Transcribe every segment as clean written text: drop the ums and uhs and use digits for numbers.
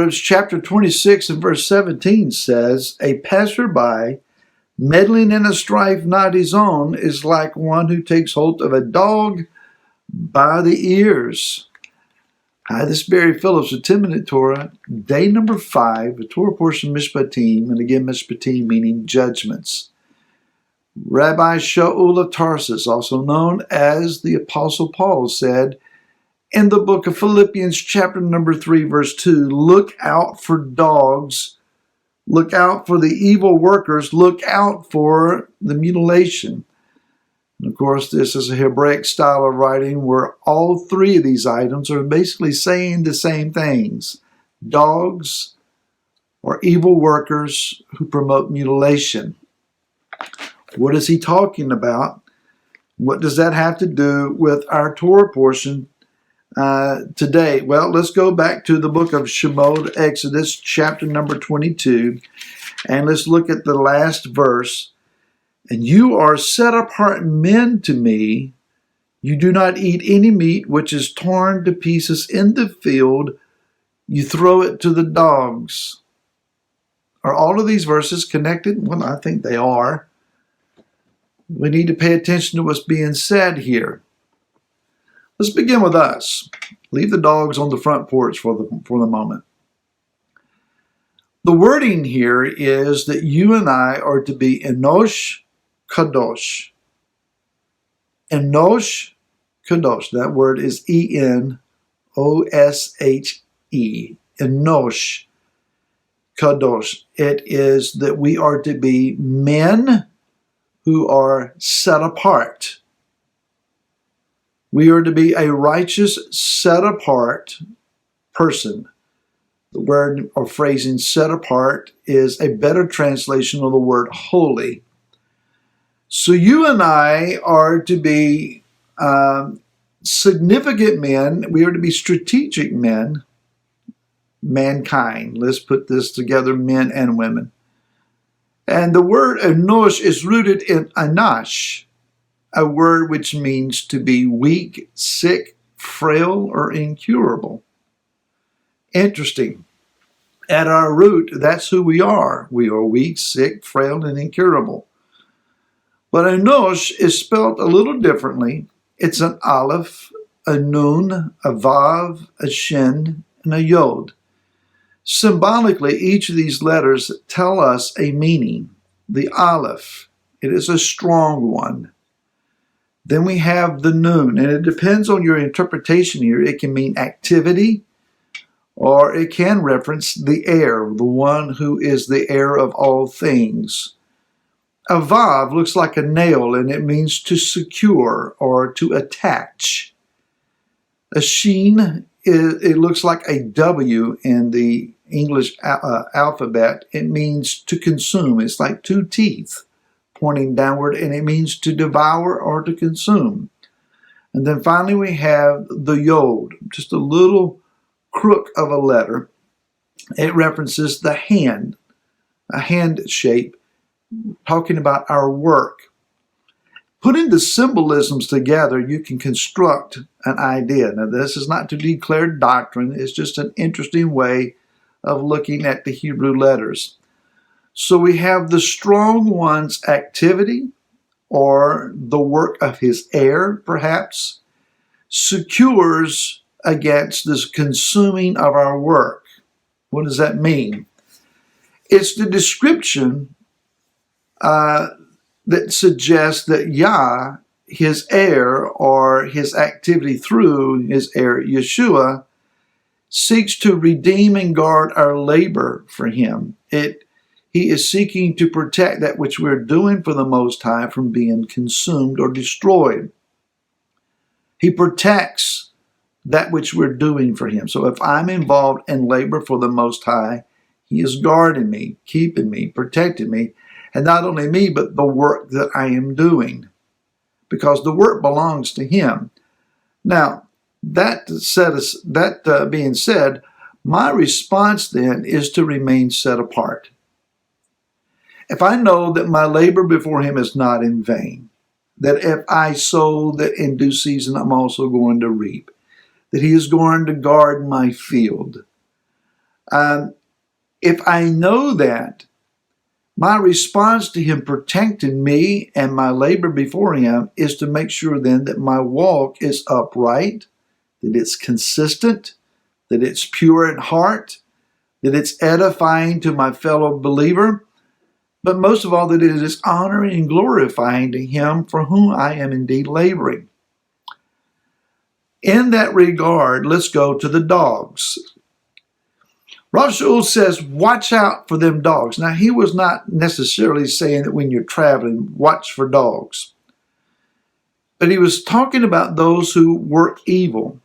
Proverbs chapter 26 and verse 17 says, "A passerby meddling in a strife not his own is like one who takes hold of a dog by the ears." Hi, this is Barry Phillips with 10-Minute Torah, day number 5, the Torah portion Mishpatim, and again Mishpatim meaning judgments. Rabbi Shaul of Tarsus, also known as the Apostle Paul, said in the book of Philippians chapter number 3 verse 2, "Look out for dogs, look out for the evil workers, look out for the mutilation." And of course, this is a Hebraic style of writing where all three of these items are basically saying the same things. Dogs or evil workers who promote mutilation. What is he talking about? What does that have to do with our Torah portion today? Well, let's go back to the book of Shemot, Exodus, chapter number 22, and let's look at the last verse. "And you are set apart men to me. You do not eat any meat which is torn to pieces in the field. You throw it to the dogs." Are all of these verses connected? Well, I think they are. We need to pay attention to what's being said here. Let's begin with us. Leave the dogs on the front porch for the moment. The wording here is that you and I are to be Enosh Kadosh. Enosh Kadosh. That word is E-N-O-S-H-E. Enosh Kadosh. It is that we are to be men who are set apart. We are to be a righteous, set apart person. The word or phrasing set apart is a better translation of the word holy. So you and I are to be significant men. We are to be strategic men, mankind. Let's put this together, men and women. And the word enosh is rooted in anash, a word which means to be weak, sick, frail, or incurable. Interesting. At our root, that's who we are. We are weak, sick, frail, and incurable. But enosh is spelled a little differently. It's an aleph, a nun, a vav, a shin, and a yod. Symbolically, each of these letters tell us a meaning. The aleph, it is a strong one. Then we have the nun, and it depends on your interpretation here. It can mean activity, or it can reference the heir, the one who is the heir of all things. A vav looks like a nail, and it means to secure or to attach. A sheen, it looks like a W in the English alphabet. It means to consume. It's like two teeth pointing downward, and it means to devour or to consume. And then finally we have the yod, just a little crook of a letter. It references the hand, a hand shape, talking about our work. Putting the symbolisms together, you can construct an idea. Now, this is not to declare doctrine. It's just an interesting way of looking at the Hebrew letters. So we have the strong one's activity, or the work of his heir, perhaps, secures against this consuming of our work. What does that mean? It's the description that suggests that Yah, his heir, or his activity through his heir, Yeshua, seeks to redeem and guard our labor for him. He is seeking to protect that which we're doing for the Most High from being consumed or destroyed. He protects that which we're doing for him. So if I'm involved in labor for the Most High, he is guarding me, keeping me, protecting me. And not only me, but the work that I am doing, because the work belongs to him. Now, that being said, my response then is to remain set apart. If I know that my labor before him is not in vain, that if I sow, that in due season I'm also going to reap, that he is going to guard my field, If I know that, my response to him protecting me and my labor before him is to make sure then that my walk is upright, that it's consistent, that it's pure at heart, that it's edifying to my fellow believer, but most of all, that it is honoring and glorifying to him for whom I am indeed laboring. In that regard, let's go to the dogs. Rav Shaul says, watch out for them dogs. Now, he was not necessarily saying that when you're traveling, watch for dogs. But he was talking about those who work evil.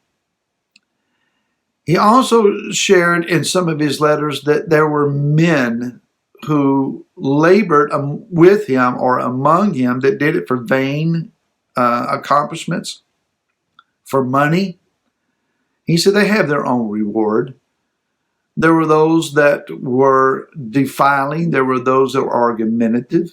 He also shared in some of his letters that there were men who labored with him or among him that did it for vain accomplishments, for money. He said they have their own reward. There were those that were defiling. There were those that were argumentative.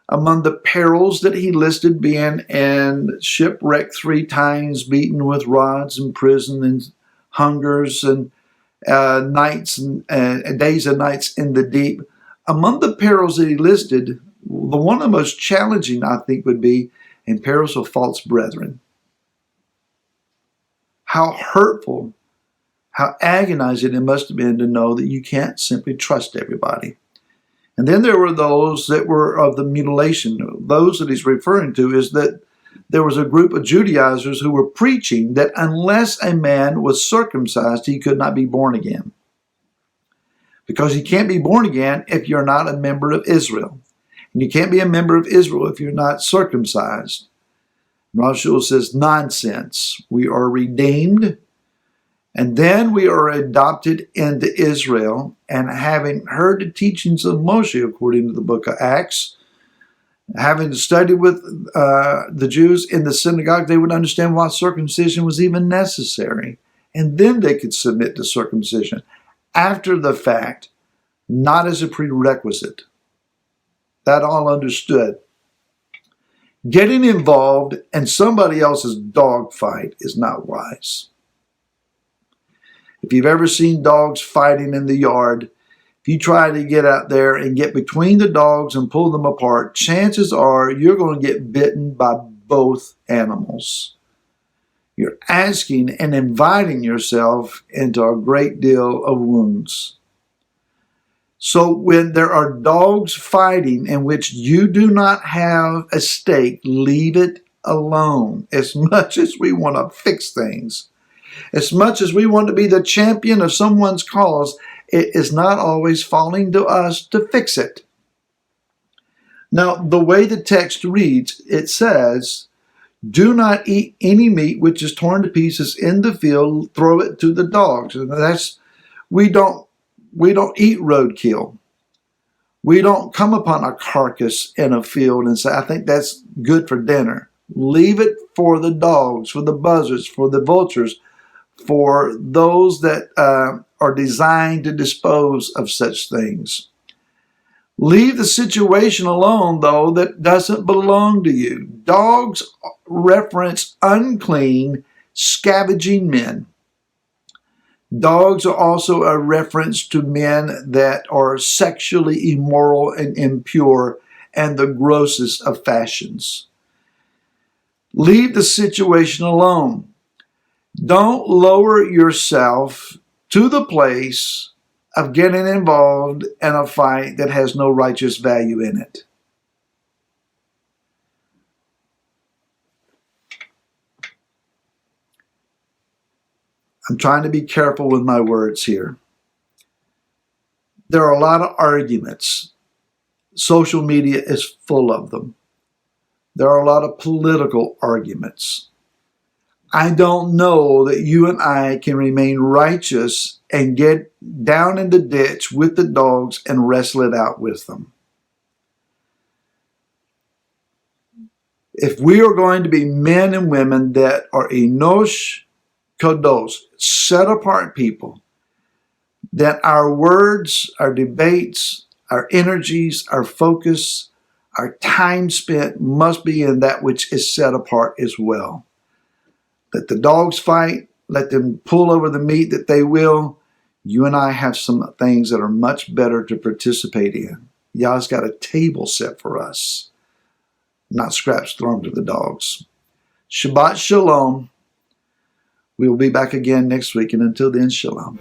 Among the perils that he listed being in shipwreck 3 times, beaten with rods, in prison, and hungers, and nights and days and nights in the deep. Among the perils that he listed, the one of the most challenging, I think, would be in perils of false brethren. How hurtful, how agonizing it must have been to know that you can't simply trust everybody. And then there were those that were of the mutilation. Those that he's referring to is that there was a group of Judaizers who were preaching that unless a man was circumcised, he could not be born again. Because you can't be born again if you're not a member of Israel. And you can't be a member of Israel if you're not circumcised. Rav Shaul says, nonsense. We are redeemed, and then we are adopted into Israel, and having heard the teachings of Moshe, according to the book of Acts, having studied with the Jews in the synagogue, they would understand why circumcision was even necessary. And then they could submit to circumcision after the fact, not as a prerequisite. That all understood. Getting involved in somebody else's dogfight is not wise. If you've ever seen dogs fighting in the yard, if you try to get out there and get between the dogs and pull them apart, chances are you're going to get bitten by both animals. You're asking and inviting yourself into a great deal of wounds. So when there are dogs fighting in which you do not have a stake, leave it alone. As much as we want to fix things, as much as we want to be the champion of someone's cause, it is not always falling to us to fix it. Now, the way the text reads, it says, do not eat any meat which is torn to pieces in the field, throw it to the dogs. And we don't eat roadkill. We don't come upon a carcass in a field and say, I think that's good for dinner. Leave it for the dogs, for the buzzards, for the vultures, for those that are designed to dispose of such things. Leave the situation alone, though, that doesn't belong to you. Dogs reference unclean, scavenging men. Dogs are also a reference to men that are sexually immoral and impure and the grossest of fashions. Leave the situation alone. Don't lower yourself to the place of getting involved in a fight that has no righteous value in it. I'm trying to be careful with my words here. There are a lot of arguments. Social media is full of them. There are a lot of political arguments. I don't know that you and I can remain righteous and get down in the ditch with the dogs and wrestle it out with them. If we are going to be men and women that are enosh kadosh, set apart people, then our words, our debates, our energies, our focus, our time spent must be in that which is set apart as well. Let the dogs fight. Let them pull over the meat that they will. You and I have some things that are much better to participate in. Yah's got a table set for us, not scraps thrown to the dogs. Shabbat Shalom. We will be back again next week, and until then, Shalom.